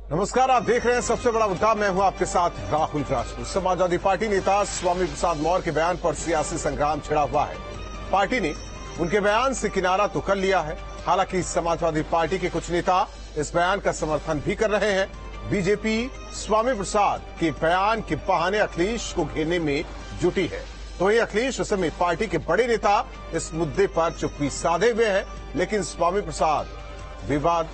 नमस्कार, आप देख रहे हैं सबसे बड़ा मुद्दा। मैं हूं आपके साथ राहुल राजपूत। समाजवादी पार्टी नेता स्वामी प्रसाद मौर्य के बयान पर सियासी संग्राम छिड़ा हुआ है। पार्टी ने उनके बयान से किनारा तो कर लिया है। हालांकि समाजवादी पार्टी के कुछ नेता इस बयान का समर्थन भी कर रहे हैं। बीजेपी स्वामी प्रसाद के बयान के बहाने अखिलेश को घेरने में जुटी है, तो ये अखिलेश समेत पार्टी के बड़े नेता इस मुद्दे पर चुप्पी साधे हुए हैं। लेकिन स्वामी प्रसाद विवाद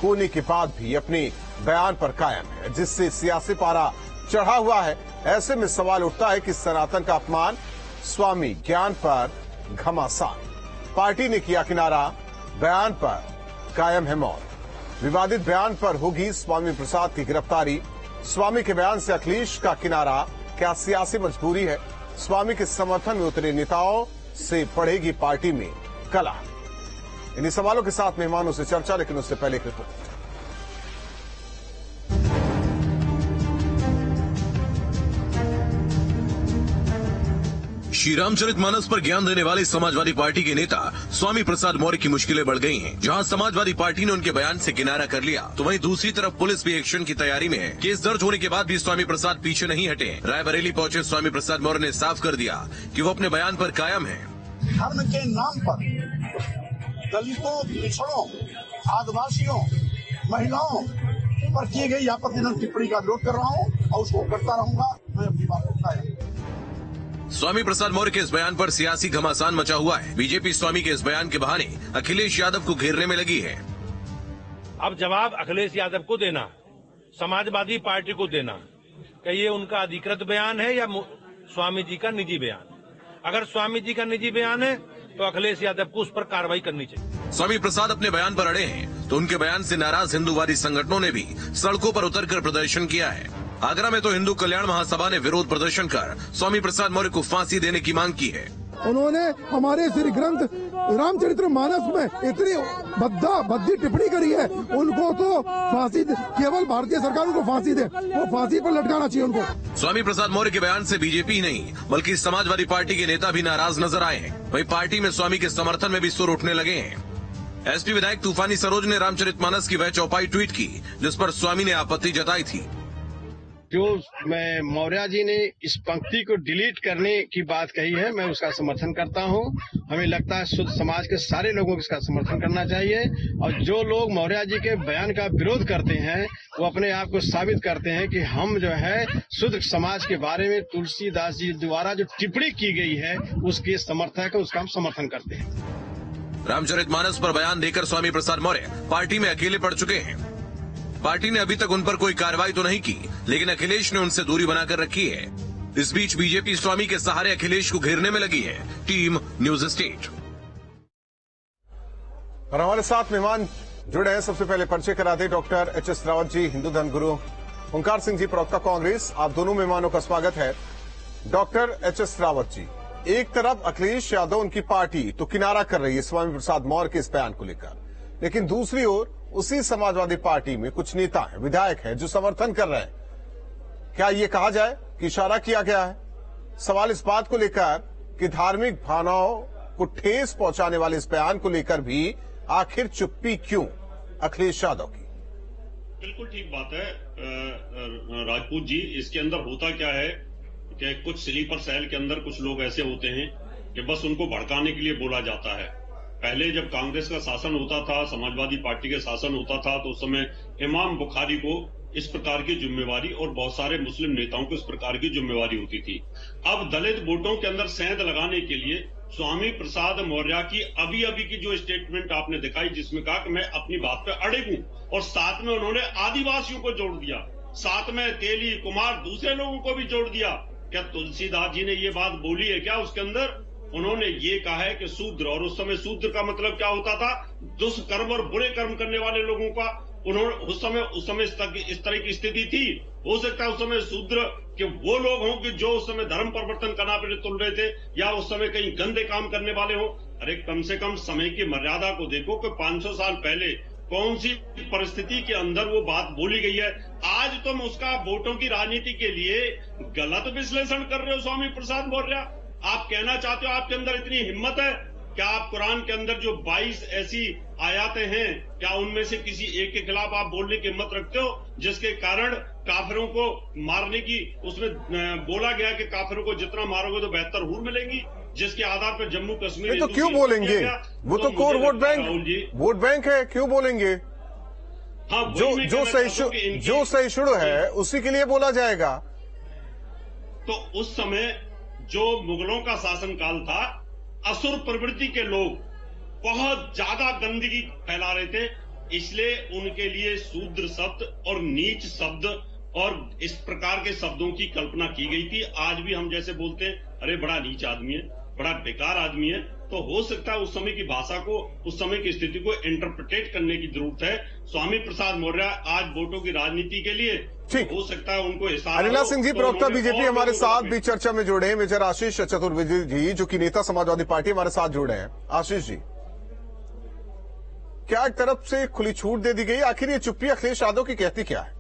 होने के बाद भी अपने बयान पर कायम है, जिससे सियासी पारा चढ़ा हुआ है। ऐसे में सवाल उठता है कि सनातन का अपमान, स्वामी ज्ञान पर घमासान। पार्टी ने किया किनारा, बयान पर कायम है मौन। विवादित बयान पर होगी स्वामी प्रसाद की गिरफ्तारी। स्वामी के बयान से अखिलेश का किनारा, क्या सियासी मजबूरी है? स्वामी के समर्थन में उतरे नेताओं से पड़ेगी पार्टी में कला। इन्हीं सवालों के साथ मेहमानों से चर्चा, लेकिन उससे पहले एक रिपोर्ट। श्री रामचरितमानस पर ज्ञान देने वाले समाजवादी पार्टी के नेता स्वामी प्रसाद मौर्य की मुश्किलें बढ़ गई हैं। जहां समाजवादी पार्टी ने उनके बयान से किनारा कर लिया, तो वहीं दूसरी तरफ पुलिस भी एक्शन की तैयारी में है। केस दर्ज होने के बाद भी स्वामी प्रसाद पीछे नहीं हटे। रायबरेली पहुंचे स्वामी प्रसाद मौर्य ने साफ कर दिया कि वो अपने बयान पर कायम है। धर्म के नाम पर दलितों, पिछड़ों, आदिवासियों, महिलाओं पर की गई आपत्तिजनक टिप्पणी का विरोध कर रहा हूँ और उसको करता रहूंगा। मैं अपनी बात रखता है। स्वामी प्रसाद मौर्य के इस बयान पर सियासी घमासान मचा हुआ है। बीजेपी स्वामी के इस बयान के बहाने अखिलेश यादव को घेरने में लगी है। अब जवाब अखिलेश यादव को देना, समाजवादी पार्टी को देना कि ये उनका अधिकृत बयान है या स्वामी जी का निजी बयान। अगर स्वामी जी का निजी बयान है तो अखिलेश यादव को उस पर कार्रवाई करनी चाहिए। स्वामी प्रसाद अपने बयान पर अड़े हैं, तो उनके बयान से नाराज हिंदूवादी संगठनों ने भी सड़कों पर उतरकर प्रदर्शन किया है। आगरा में तो हिंदू कल्याण महासभा ने विरोध प्रदर्शन कर स्वामी प्रसाद मौर्य को फांसी देने की मांग की है। उन्होंने हमारे श्री ग्रंथ रामचरितमानस में इतनी भद्दी टिप्पणी करी है, उनको तो फांसी, केवल भारतीय सरकार उनको फांसी दे, वो फांसी पर लटकाना चाहिए उनको। स्वामी प्रसाद मौर्य के बयान से बीजेपी नहीं बल्कि समाजवादी पार्टी के नेता भी नाराज नजर आए हैं। वहीं पार्टी में स्वामी के समर्थन में भी सुर उठने लगे हैं। एसपी विधायक तूफानी सरोज ने रामचरितमानस की वह चौपाई ट्वीट की जिस पर स्वामी ने आपत्ति जताई थी। जो मैं मौर्य जी ने इस पंक्ति को डिलीट करने की बात कही है, मैं उसका समर्थन करता हूं। हमें लगता है शुद्ध समाज के सारे लोगों को इसका समर्थन करना चाहिए। और जो लोग मौर्य जी के बयान का विरोध करते हैं, वो अपने आप को साबित करते हैं कि हम जो है शुद्ध समाज के बारे में तुलसीदास जी द्वारा जो टिप्पणी की गई है उसके समर्थक है, उसका हम समर्थन करते हैं। रामचरितमानस पर बयान देकर स्वामी प्रसाद मौर्य पार्टी में अकेले पड़ चुके हैं। पार्टी ने अभी तक उन पर कोई कार्रवाई तो नहीं की, लेकिन अखिलेश ने उनसे दूरी बनाकर रखी है। इस बीच बीजेपी स्वामी के सहारे अखिलेश को घेरने में लगी है। Team news state. और हमारे साथ मेहमान जुड़े हैं। सबसे पहले परिचय करा दे डॉक्टर एच.एस. रावत जी, हिंदू धर्म गुरु, ओंकार सिंह जी, प्रवक्ता कांग्रेस। आप दोनों मेहमानों का स्वागत है। Doctor HS. रावत जी, एक तरफ अखिलेश यादव, उनकी पार्टी तो किनारा कर रही है स्वामी प्रसाद मौर्य के इस बयान को लेकर, लेकिन दूसरी ओर उसी समाजवादी पार्टी में कुछ नेता हैं, विधायक हैं जो समर्थन कर रहे हैं। क्या ये कहा जाए कि इशारा किया गया है? सवाल इस बात को लेकर कि धार्मिक भावनाओं को ठेस पहुंचाने वाले इस बयान को लेकर भी आखिर चुप्पी क्यों अखिलेश यादव की? बिल्कुल ठीक बात है राजपूत जी। इसके अंदर होता क्या है कि कुछ स्लीपर सेल के अंदर कुछ लोग ऐसे होते हैं कि बस उनको भड़काने के लिए बोला जाता है। पहले जब कांग्रेस का शासन होता था, समाजवादी पार्टी का शासन होता था, तो उस समय इमाम बुखारी को इस प्रकार की जिम्मेवारी और बहुत सारे मुस्लिम नेताओं को इस प्रकार की जिम्मेवारी होती थी। अब दलित वोटों के अंदर सेंध लगाने के लिए स्वामी प्रसाद मौर्य की अभी की जो स्टेटमेंट आपने दिखाई, जिसमें कहा कि मैं अपनी बात पे अड़े हूं, और साथ में उन्होंने आदिवासियों को जोड़ दिया, साथ में तेली, कुमार, दूसरे लोगों को भी जोड़ दिया। क्या तुलसीदास जी ने ये बात बोली है क्या? उसके अंदर उन्होंने ये कहा है कि शूद्र, और उस समय शूद्र का मतलब क्या होता था? दुष्कर्म और बुरे कर्म करने वाले लोगों का। उन्होंने उस समय इस तरह की स्थिति थी। हो सकता है उस समय शूद्र के वो लोग हों कि जो उस समय धर्म परिवर्तन करना पे तुल रहे थे, या उस समय कहीं गंदे काम करने वाले हो। अरे कम से कम समय की मर्यादा को देखो कि 500 साल पहले कौन सी परिस्थिति के अंदर वो बात बोली गई है। आज तुम उसका वोटों की राजनीति के लिए गलत विश्लेषण कर रहे हो स्वामी प्रसाद मौर्य। आप कहना चाहते हो, आपके अंदर इतनी हिम्मत है क्या आप कुरान के अंदर जो 22 ऐसी आयातें हैं, क्या उनमें से किसी एक के खिलाफ आप बोलने की हिम्मत रखते हो जिसके कारण काफिरों को मारने की, उसमें बोला गया कि काफिरों को जितना मारोगे तो बेहतर हूर मिलेगी, जिसके आधार पर जम्मू कश्मीर तो क्यों बोलेंगे? वो तो कोर वोट बैंक है, क्यों बोलेंगे? हाँ, जो सहिष्णु है उसी के लिए बोला जाएगा। तो उस समय जो मुगलों का शासनकाल था, असुर प्रवृत्ति के लोग बहुत ज्यादा गंदगी फैला रहे थे, इसलिए उनके लिए शूद्र शब्द और नीच शब्द और इस प्रकार के शब्दों की कल्पना की गई थी। आज भी हम जैसे बोलते हैं, अरे बड़ा नीच आदमी है, बड़ा बेकार आदमी है, तो हो सकता है उस समय की भाषा को, उस समय की स्थिति को इंटरप्रिटेट करने की जरूरत है। स्वामी प्रसाद मौर्य आज वोटों की राजनीति के लिए ठीक हो सकता है उनको अनिला सिंह जी, प्रवक्ता बीजेपी हमारे साथ भी चर्चा में जुड़े हैं। मेजर आशीष चतुर्वेदी जी, जो कि नेता समाजवादी पार्टी, हमारे साथ जुड़े हैं। आशीष जी, क्या एक तरफ से खुली छूट दे दी गई? आखिर ये चुप्पी अखिलेश यादव की कहती क्या है?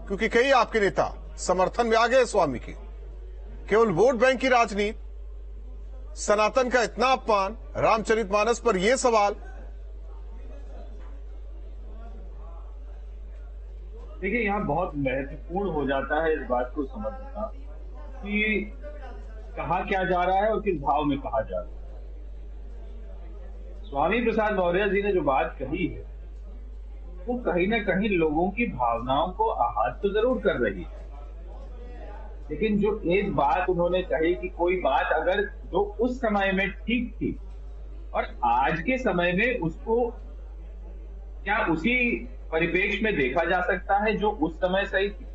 क्योंकि कई आपके नेता समर्थन में आ गए स्वामी की। केवल वोट बैंक की राजनीति, सनातन का इतना अपमान, रामचरितमानस पर यह सवाल। देखिए, यहाँ बहुत महत्वपूर्ण हो जाता है इस बात को समझना कि कहा क्या जा रहा है और किस भाव में कहा जा रहा है। स्वामी प्रसाद मौर्य जी ने जो बात कही है वो कहीं ना कहीं लोगों की भावनाओं को आहत तो जरूर कर रही है, लेकिन जो एक बात उन्होंने कही कि कोई बात अगर जो उस समय में ठीक थी और आज के समय में उसको क्या उसी परिप्रेक्ष्य में देखा जा सकता है जो उस समय सही थी।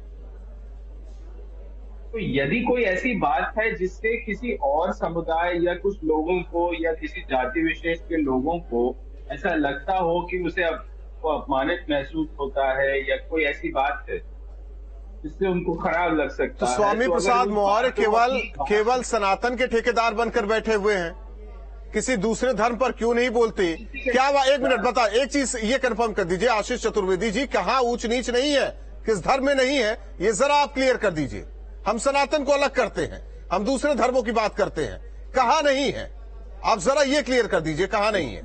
तो यदि कोई ऐसी बात है जिससे किसी और समुदाय या कुछ लोगों को या किसी जाति विशेष के लोगों को ऐसा लगता हो कि उसे अपमानित महसूस होता है या कोई ऐसी बात है जिससे उनको खराब लग सकता तो है, स्वामी प्रसाद मौर्य केवल सनातन के ठेकेदार बनकर बैठे हुए हैं, किसी दूसरे धर्म पर क्यों नहीं बोलते? क्या एक मिनट बता, एक चीज ये कंफर्म कर दीजिए आशीष चतुर्वेदी जी, कहाँ ऊंच नीच नहीं है, किस धर्म में नहीं है, ये जरा आप क्लियर कर दीजिए। हम सनातन को अलग करते हैं, हम दूसरे धर्मों की बात करते हैं, कहाँ नहीं है? आप जरा ये क्लियर कर दीजिए, कहाँ नहीं है?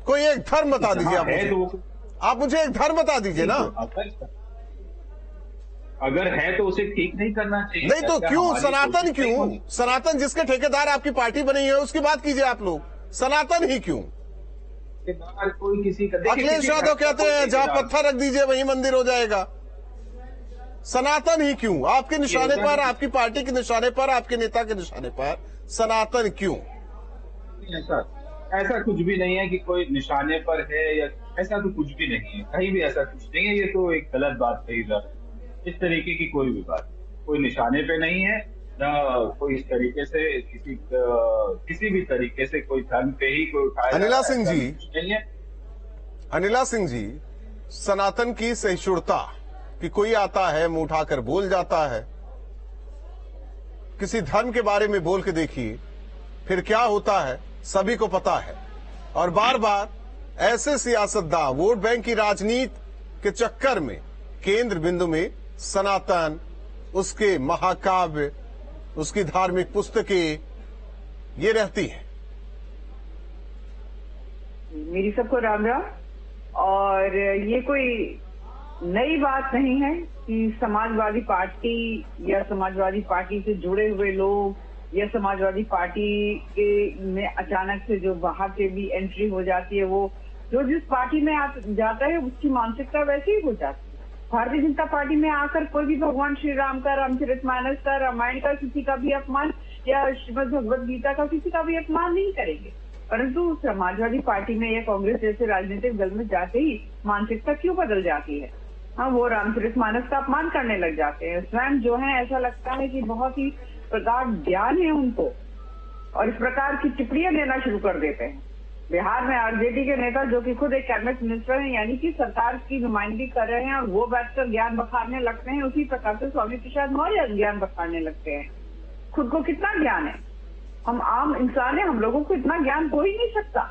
कोई एक धर्म बता दीजिए आप मुझे एक धर्म बता दीजिए ना। अगर है तो उसे ठीक नहीं करना चाहिए। नहीं तो क्यों सनातन? क्यों सनातन? जिसके ठेकेदार आपकी पार्टी बनी है उसकी बात कीजिए आप लोग, सनातन ही क्यों? कोई किसी का अखिलेश यादव कहते हैं जहां पत्थर रख दीजिए वहीं मंदिर हो जाएगा। सनातन ही क्यों? आपके निशाने पर, आपकी पार्टी के निशाने पर, आपके नेता के निशाने पर सनातन क्यों? ऐसा कुछ भी नहीं है कि कोई निशाने पर है या ऐसा तो कुछ भी नहीं है, कहीं भी ऐसा कुछ नहीं है। ये तो एक गलत बात कही जा रही है। इस तरीके की कोई भी बात, कोई निशाने पे नहीं है, ना कोई इस तरीके से किसी भी तरीके से कोई धर्म पे ही कोई उठाया। अनिला सिंह जी नहीं है। अनिला सिंह जी, सनातन की सहिष्णुता कि कोई आता है मुंह उठाकर बोल जाता है, किसी धर्म के बारे में बोल के देखिए फिर क्या होता है, सभी को पता है। और बार बार ऐसे सियासतदान वोट बैंक की राजनीति के चक्कर में केंद्र बिंदु में सनातन, उसके महाकाव्य, उसकी धार्मिक पुस्तकें ये रहती है। मेरी सबको राम राम। और ये कोई नई बात नहीं है कि समाजवादी पार्टी या समाजवादी पार्टी से जुड़े हुए लोग या समाजवादी पार्टी के में अचानक से जो बाहर से भी एंट्री हो जाती है, वो जो जिस पार्टी में जाता है उसकी मानसिकता वैसे ही हो जाती है। भारतीय जनता पार्टी में आकर कोई भी भगवान श्री राम का, रामचरितमानस का, रामायण का किसी का भी अपमान या श्रीमद् भगवद गीता का किसी का भी अपमान नहीं करेंगे, परंतु समाजवादी पार्टी में या कांग्रेस जैसे राजनीतिक दल में जाते ही मानसिकता क्यों बदल जाती है? हाँ, वो रामचरितमानस का अपमान करने लग जाते हैं। स्वयं जो है ऐसा लगता है कि बहुत ही प्रगाढ़ ज्ञान है उनको और इस प्रकार की टिप्पणियां देना शुरू कर देते हैं। बिहार में आरजेडी के नेता जो कि खुद एक कैबिनेट मिनिस्टर हैं, यानी कि सरकार की नुमाइंदगी कर रहे हैं, और वो बैठकर ज्ञान बखारने लगते हैं, उसी प्रकार से स्वामी प्रसाद मौर्य ज्ञान बखारने लगते हैं। खुद को कितना ज्ञान है? हम आम इंसान है, हम लोगों को इतना ज्ञान हो ही नहीं सकता।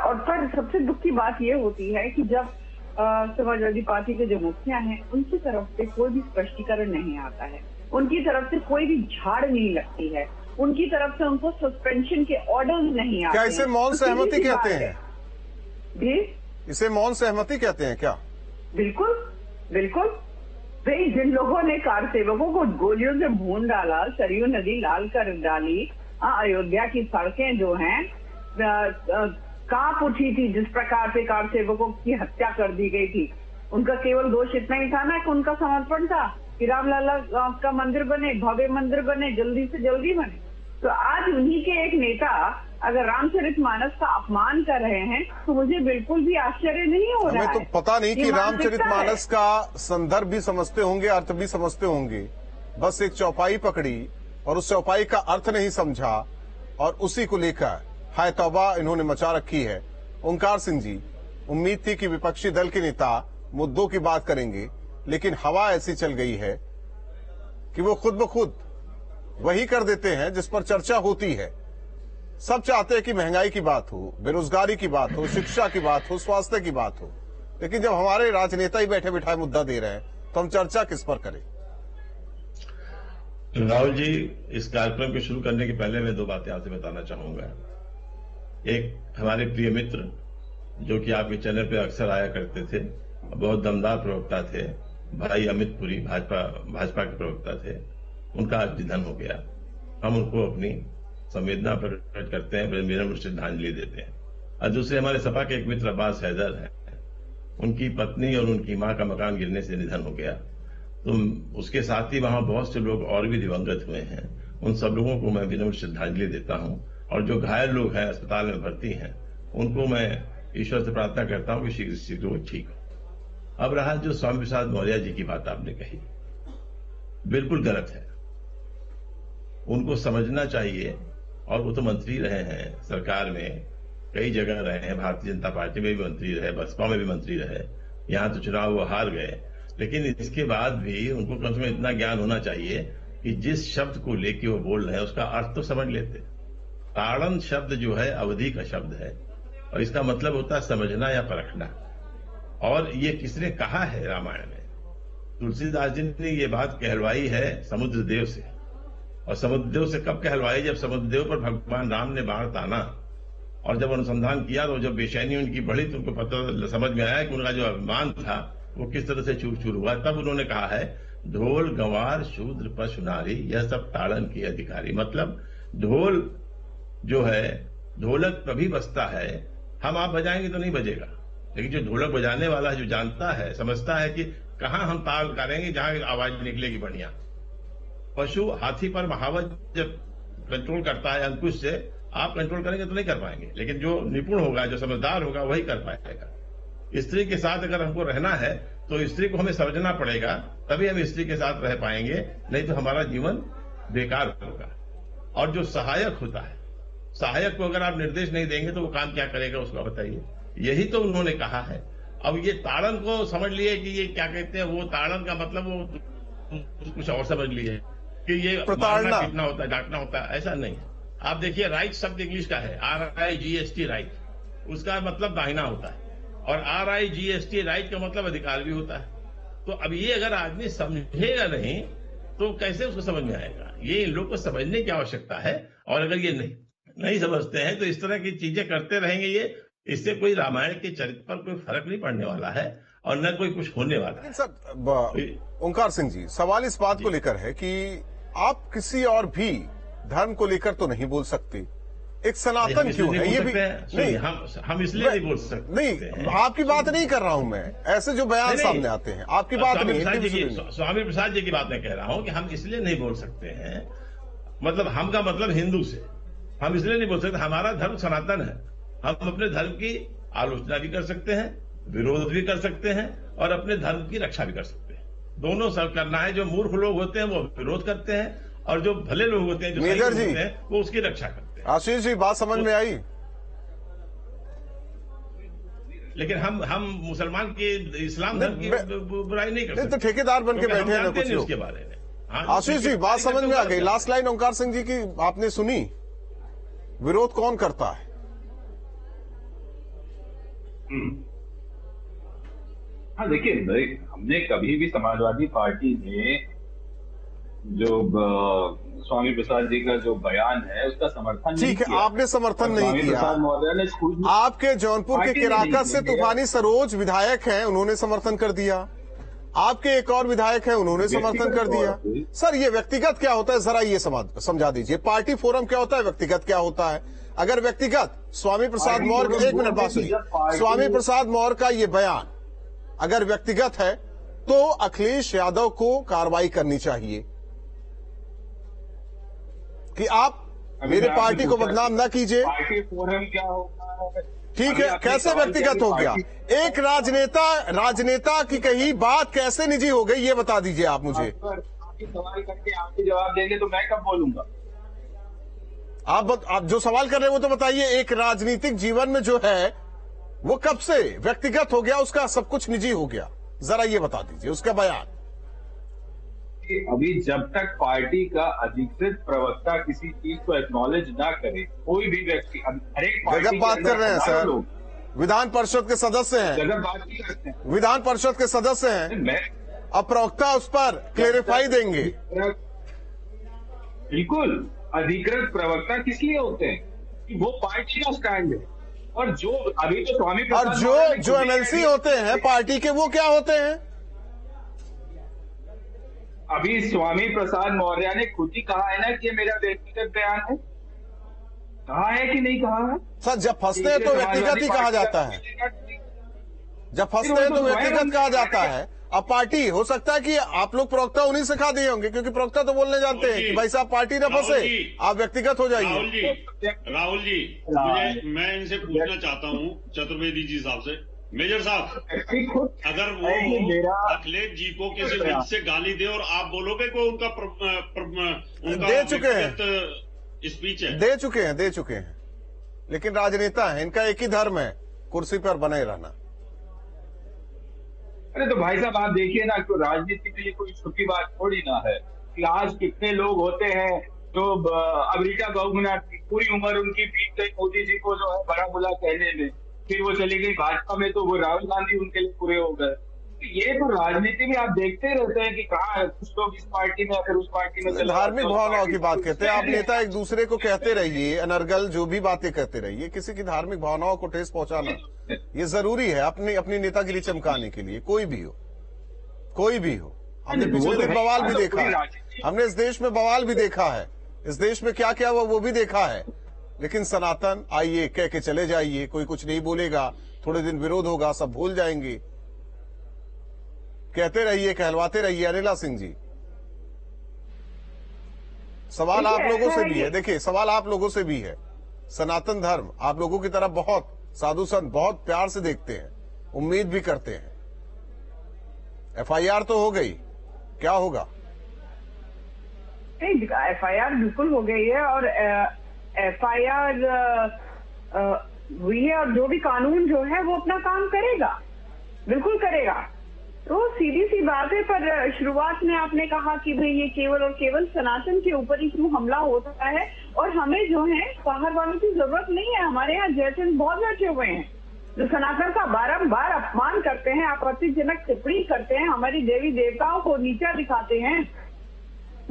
और पर सबसे दुख की बात ये होती है कि जब समाजवादी पार्टी के जो मुखिया हैं उनकी तरफ से कोई भी स्पष्टीकरण नहीं आता है, उनकी तरफ से कोई भी झाड़ नहीं लगती है, उनकी तरफ से उनको सस्पेंशन के ऑर्डर्स नहीं आते। क्या इसे मौन सहमति कहते हैं? जी, इसे मौन सहमति कहते हैं क्या? बिल्कुल बिल्कुल। भाई, जिन लोगों ने कार सेवकों को गोलियों से भून डाला, सरयू नदी लाल कर डाली, अयोध्या की सड़कें जो हैं कांप उठी थी, जिस प्रकार से कार सेवकों की हत्या कर दी गई थी, उनका केवल दोष इतना ही था ना कि उनका समर्पण था कि रामलला का मंदिर बने, भव्य मंदिर बने, जल्दी से जल्दी बने। तो आज उन्हीं के एक नेता अगर रामचरितमानस का अपमान कर रहे हैं तो मुझे बिल्कुल भी आश्चर्य नहीं हो रहा है। हमें तो पता नहीं कि रामचरितमानस का संदर्भ भी समझते होंगे, अर्थ भी समझते होंगे। बस एक चौपाई पकड़ी और उस चौपाई का अर्थ नहीं समझा और उसी को लेकर हाय तौबा इन्होंने मचा रखी है। ओंकार सिंह जी, उम्मीद थी कि विपक्षी दल के नेता मुद्दों की बात करेंगे, लेकिन हवा ऐसी चल गई है कि वो खुद ब खुद वही कर देते हैं जिस पर चर्चा होती है। सब चाहते हैं कि महंगाई की बात हो, बेरोजगारी की बात हो, शिक्षा की बात हो, स्वास्थ्य की बात हो, लेकिन जब हमारे राजनेता ही बैठे बिठाए मुद्दा दे रहे हैं तो हम चर्चा किस पर करें? राहुल जी, इस कार्यक्रम को शुरू करने के पहले मैं दो बातें आपसे बताना चाहूंगा। एक, हमारे प्रिय मित्र जो कि आपके चैनल पे अक्सर आया करते थे, बहुत दमदार प्रवक्ता थे, भाई अमित पुरी भाजपा के प्रवक्ता थे, उनका आज निधन हो गया। हम उनको अपनी संवेदना प्रकट करते हैं, विनम्र श्रद्धांजलि देते हैं। और दूसरे, हमारे सपा के एक मित्र अब्बास हैदर हैं, उनकी पत्नी और उनकी मां का मकान गिरने से निधन हो गया। तो उसके साथ ही वहां बहुत से लोग और भी दिवंगत हुए हैं। उन सब लोगों को मैं विनम्र श्रद्धांजलि देता हूं। और जो घायल लोग हैं, अस्पताल में भर्ती हैं, उनको मैं ईश्वर से प्रार्थना करता हूं कि शीघ्र शीघ्र वो ठीक हो। अब रहा जो स्वामी प्रसाद मौर्य जी की बात आपने कही, बिल्कुल गलत है। उनको समझना चाहिए, और वो तो मंत्री रहे हैं सरकार में, कई जगह रहे हैं, भारतीय जनता पार्टी में भी मंत्री रहे, बसपा में भी मंत्री रहे, यहां तो चुनाव वो हार गए, लेकिन इसके बाद भी उनको कम से कम इतना ज्ञान होना चाहिए कि जिस शब्द को लेके वो बोल रहे हैं उसका अर्थ तो समझ लेते। ताड़न शब्द जो है अवधि का शब्द है और इसका मतलब होता है समझना या परखना। और ये किसने कहा है रामायण में? तुलसीदास जी ने ये बात कहलवाई है समुद्र देव से। और समुद्र देव से कब कहलवाई? जब समुद्र देव पर भगवान राम ने बाण ताना और जब अनुसंधान किया तो जब बेचैनी उनकी बढ़ी तो उनको पता समझ में आया कि उनका जो अभिमान था वो किस तरह से चूर चूर हुआ। तब उन्होंने कहा है, ढोल गंवार शूद्र पशु नारी यह सब ताड़न की अधिकारी। मतलब ढोल जो है, ढोलक तभी बजता है, हम आप बजाएंगे तो नहीं बजेगा, लेकिन जो ढोलक बजाने वाला जो जानता है, समझता है कि कहां हम ताल करेंगे जहां आवाज निकलेगी बढ़िया। पशु हाथी पर महावत जब कंट्रोल करता है अंकुश से, आप कंट्रोल करेंगे तो नहीं कर पाएंगे, लेकिन जो निपुण होगा, जो समझदार होगा, वही कर पाएगा। स्त्री के साथ अगर हमको रहना है तो स्त्री को हमें समझना पड़ेगा, तभी हम स्त्री के साथ रह पाएंगे, नहीं तो हमारा जीवन बेकार होगा। और जो सहायक होता है, सहायक को अगर आप निर्देश नहीं देंगे तो वो काम क्या करेगा उसको बताइए। यही तो उन्होंने कहा है। अब ये ताड़न को समझ लिए कि ये क्या कहते हैं, वो ताड़न का मतलब वो कुछ और समझ लिए कि ये मारना पीटना होता है, डांटना होता है, ऐसा नहीं है। आप देखिए, राइट शब्द इंग्लिश का है, RIGHT राइट, उसका मतलब दाहिना होता है, और RIGHT राइट का मतलब अधिकार भी होता है। तो अब ये अगर आदमी समझेगा नहीं तो कैसे उसको समझ में आएगा? ये इन लोग को समझने की आवश्यकता है। और अगर ये नहीं समझते हैं तो इस तरह की चीजें करते रहेंगे, ये इससे कोई रामायण के चरित्र पर कोई फर्क नहीं पड़ने वाला है और न कोई कुछ होने वाला है। सर, ओंकार सिंह जी, सवाल इस बात को लेकर है कि आप किसी और भी धर्म को लेकर तो नहीं बोल सकते, एक सनातन क्यों है? ये भी नहीं, हम इसलिए नहीं बोल सकते। नहीं, आपकी बात नहीं कर रहा हूं मैं, ऐसे जो बयान सामने आते हैं आपकी बात नहीं। स्वामी प्रसाद जी की बात मैं कह रहा हूं कि हम इसलिए नहीं बोल सकते हैं, मतलब हम का मतलब हिंदू से, हम इसलिए नहीं बोल सकते, हमारा धर्म सनातन है। हम अपने धर्म की आलोचना भी कर सकते हैं, विरोध भी कर सकते हैं और अपने धर्म की रक्षा भी कर सकते हैं। दोनों सब करना है। जो मूर्ख लोग होते हैं वो विरोध करते हैं और जो भले लोग होते हैं, जो सही लोग होते हैं, वो उसकी रक्षा करते हैं। आशीष जी, बात समझ में आई? लेकिन हम मुसलमान की, इस्लाम धर्म की बुराई नहीं कर सकते। तो ठेकेदार बन के बैठे हैं कुछ उसके बारे में। आशीष जी, बात समझ में आ गई। लास्ट लाइन ओंकार सिंह जी की आपने सुनी, विरोध कौन करता है? हाँ, देखिए, हमने कभी भी समाजवादी पार्टी में जो स्वामी प्रसाद जी का जो बयान है उसका समर्थन ठीक है, आपने समर्थन नहीं किया। प्रसाद मौर्य ने आपके जौनपुर के किराकत से तूफानी सरोज विधायक हैं, उन्होंने समर्थन कर दिया। आपके एक और विधायक हैं, उन्होंने समर्थन कर दिया। सर, ये व्यक्तिगत क्या होता है, जरा ये समझा दीजिए। पार्टी फोरम क्या होता है, व्यक्तिगत क्या होता है? अगर व्यक्तिगत स्वामी प्रसाद मौर्य, एक मिनट बात सुनिए, स्वामी प्रसाद मौर्य का ये बयान अगर व्यक्तिगत है तो अखिलेश यादव को कार्रवाई करनी चाहिए कि आप मेरी पार्टी को बदनाम न कीजिए। पार्टी फोरम क्या होगा? ठीक है, कैसे व्यक्तिगत हो गया? एक राजनेता की कही बात कैसे निजी हो गई, ये बता दीजिए आप मुझे। सवाल करके आपके जवाब देंगे तो मैं कब बोलूंगा? आप जो सवाल कर रहे हैं वो तो बताइए। एक राजनीतिक जीवन में जो है वो कब से व्यक्तिगत हो गया, उसका सब कुछ निजी हो गया, जरा ये बता दीजिए उसका बयान। अभी जब तक पार्टी का अधिकृत प्रवक्ता किसी चीज को एक्नॉलेज ना करे, कोई भी व्यक्ति, हर एक पार्टी गजब बात कर रहे हैं सर, विधान परिषद के सदस्य हैं, गजब बात नहीं करते हैं, विधान परिषद के सदस्य हैं, अब प्रवक्ता उस पर क्लेरिफाई देंगे। बिल्कुल, अधिकृत प्रवक्ता किस लिए होते हैं कि वो पार्टी का स्टैंड है। और जो अभी तो स्वामी और जो एमएलसी होते हैं पार्टी के, वो क्या होते हैं? अभी स्वामी प्रसाद मौर्य ने खुद ही कहा है ना कि मेरा व्यक्तिगत बयान है। कहा है कि नहीं कहा है? सर, जब फंसते हैं तो व्यक्तिगत ही कहा जाता है, जब फंसते हैं तो व्यक्तिगत कहा जाता है। अब पार्टी हो सकता है कि आप लोग प्रवक्ता उन्हीं से खा दिए होंगे, क्योंकि प्रवक्ता तो बोलने जानते हैं कि भाई साहब पार्टी न फंसे, आप व्यक्तिगत हो जाइए। राहुल जी, मैं इनसे पूछना चाहता हूँ चतुर्वेदी जी साहब से, मेजर साहब, अगर वो अखिलेश जी को किसी मंच से गाली दे और आप बोलोगे को उनका दे चुके हैं, स्पीच है, दे चुके हैं, लेकिन राजनेता है, इनका एक ही धर्म है, कुर्सी पर बने रहना। अरे तो भाई साहब आप देखिए ना, तो राजनीति के लिए कोई छुट्टी बात थोड़ी ना है कि आज कितने लोग होते हैं जो अमरीका बहुगुना पूरी उम्र उनकी बीत गई मोदी जी को जो है बड़ा बुला कहने में, फिर वो चली गई भाजपा में तो वो राहुल गांधी उनके लिए पूरे हो गए। ये तो राजनीति में आप देखते रहते हैं कि कहाँ कुछ लोग इस पार्टी में फिर उस पार्टी में। धार्मिक भावनाओं की बात कहते हैं आप नेता, एक दूसरे को कहते रहिए, अनर्गल जो भी बातें कहते रहिए, किसी की धार्मिक भावनाओं को ठेस पहुंचाना ये जरूरी है अपनी नेतागिरी चमकाने के लिए, कोई भी हो। हमने पिछले दिन बवाल भी देखा है, हमने इस देश में बवाल भी देखा है, इस देश में क्या क्या हुआ वो भी देखा है, लेकिन सनातन आइए कह के चले जाइए, कोई कुछ नहीं बोलेगा, थोड़े दिन विरोध होगा, सब भूल जाएंगे, कहते रहिए, कहलवाते रहिए। अनिला सिंह जी, सवाल आप लोगों से भी है, देखिए सवाल आप लोगों से भी है। सनातन धर्म आप लोगों की तरफ बहुत साधु संत बहुत प्यार से देखते हैं, उम्मीद भी करते हैं। एफआईआर तो हो गई, क्या होगा? एफआईआर बिल्कुल हो गई है और एफआईआर हुई है और जो भी कानून जो है वो अपना काम करेगा, बिल्कुल करेगा। तो सीधी सी बात है, पर शुरुआत में आपने कहा कि भाई ये केवल और केवल सनातन के ऊपर ही क्यों हमला होता है और हमें जो है बाहर वालों की जरूरत नहीं है। हमारे यहाँ जयचंद बहुत बैठे हुए हैं जो सनातन का बारंबार अपमान करते हैं, आपत्तिजनक टिप्पणी करते हैं, हमारी देवी देवताओं को नीचा दिखाते हैं।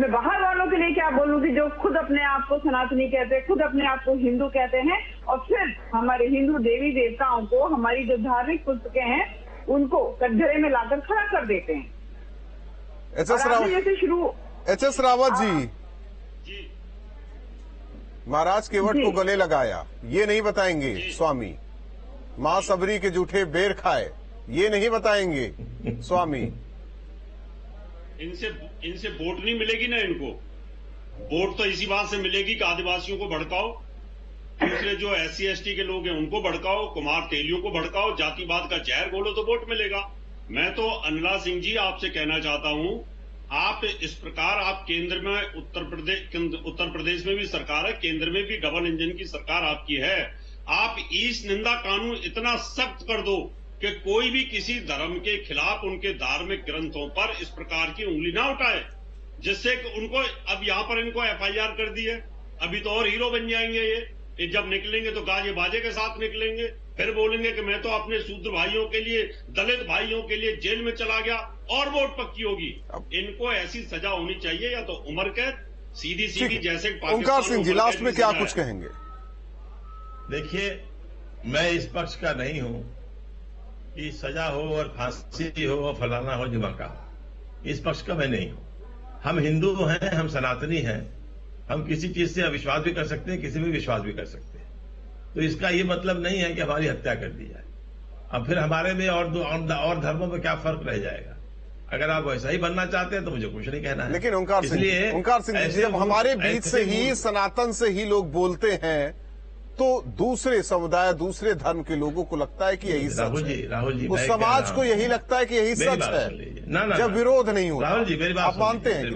मैं बाहर वालों के लिए क्या बोलूंगी जो खुद अपने आप को सनातनी कहते हैं, खुद अपने आप को हिंदू कहते हैं और फिर हमारे हिंदू देवी देवताओं को, हमारी जो धार्मिक पुस्तकें हैं उनको कटघरे में लाकर खड़ा कर देते हैं। एच.एस. रावत जी, महाराज केवट को गले लगाया, ये नहीं बताएंगे स्वामी। मां सबरी के जूठे बेर खाए, ये नहीं बताएंगे स्वामी। इनसे वोट नहीं मिलेगी ना, इनको वोट तो इसी बात से मिलेगी कि आदिवासियों को भड़काओ, दूसरे जो SC ST के लोग हैं उनको भड़काओ, कुमार तेलियों को भड़काओ, जातिवाद का जहर बोलो तो वोट मिलेगा। मैं तो अनिला सिंह जी आपसे कहना चाहता हूं, आप इस प्रकार आप केंद्र में उत्तर प्रदेश में भी सरकार है, केंद्र में भी डबल इंजन की सरकार आपकी है। आप ईश निंदा कानून इतना सख्त कर दो कि कोई भी किसी धर्म के खिलाफ उनके धार्मिक ग्रंथों पर इस प्रकार की उंगली ना उठाए, जिससे उनको अब यहां पर इनको FIR कर दी है, अभी तो और हीरो बन जाएंगे ये जब निकलेंगे तो गाजे बाजे के साथ निकलेंगे। फिर बोलेंगे कि मैं तो अपने शूद्र भाइयों के लिए, दलित भाइयों के लिए जेल में चला गया और वोट पक्की होगी। इनको ऐसी सजा होनी चाहिए, या तो उम्र कैद, सीधी जैसे ओंकार सिंह जी लास्ट में क्या कुछ कहेंगे? देखिए, मैं इस पक्ष का नहीं हूं कि सजा हो और फांसी हो और फलाना हो धमाका हो। इस पक्ष का मैं नहीं हूं। हम हिंदू हैं, हम सनातनी हैं, हम किसी चीज से अविश्वास भी कर सकते हैं, किसी में विश्वास भी कर सकते हैं। तो इसका ये मतलब नहीं है कि हमारी हत्या कर दी जाए। अब फिर हमारे में और धर्मों में क्या फर्क रह जाएगा? अगर आप वैसा ही बनना चाहते हैं तो मुझे कुछ नहीं कहना है। लेकिन ओंकार सिंह जी, जब हमारे बीच से ही सनातन से ही लोग बोलते हैं तो दूसरे समुदाय, दूसरे धर्म के लोगों को लगता है कि यही सच है। राहुल जी, उस समाज को यही लगता है कि यही सच है, जब विरोध नहीं होता। राहुल जी, मेरी बात मानते हैं? मेरी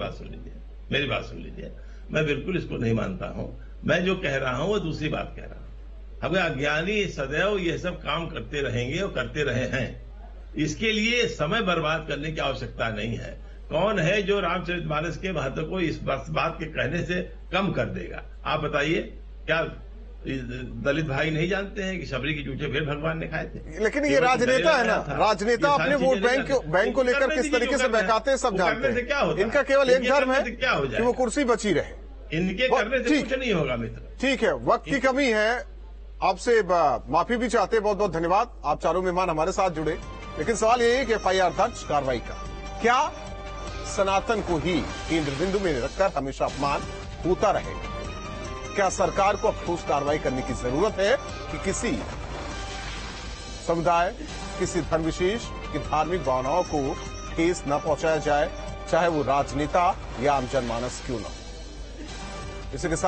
बात सुन लीजिए। मैं बिल्कुल इसको नहीं मानता हूं। मैं जो कह रहा हूं वो दूसरी बात कह रहा हूं। अगर अज्ञानी सदैव ये सब काम करते रहेंगे और करते रहे हैं, इसके लिए समय बर्बाद करने की आवश्यकता नहीं है। कौन है जो रामचरितमानस के महत्व को इस बात के कहने से कम कर देगा? आप बताइए, क्या दलित भाई नहीं जानते हैं कि शबरी की जूठे फिर भगवान ने खाए थे? लेकिन ये राजनेता है ना, राजनेता अपने वोट बैंक को लेकर किस तरीके से बहकाते हैं सब जानते हैं। इनका केवल एक धर्म है कि वो कुर्सी बची रहे। इनके करने से कुछ नहीं होगा मित्र। ठीक है, वक्त की कमी है, आपसे माफी भी चाहते हैं। बहुत बहुत धन्यवाद, आप चारों मेहमान हमारे साथ जुड़े। लेकिन सवाल यही है कि FIR दर्ज, कार्रवाई का क्या सनातन को ही केंद्र बिंदु में रखकर हमेशा अपमान होता रहेगा? क्या सरकार को अब ठोस कार्रवाई करने की जरूरत है कि किसी समुदाय, किसी धर्म विशेष की धार्मिक भावनाओं को ठेस न पहुंचाया जाए, चाहे वो राजनेता या आम जनमानस क्यों न हो? इसी के साथ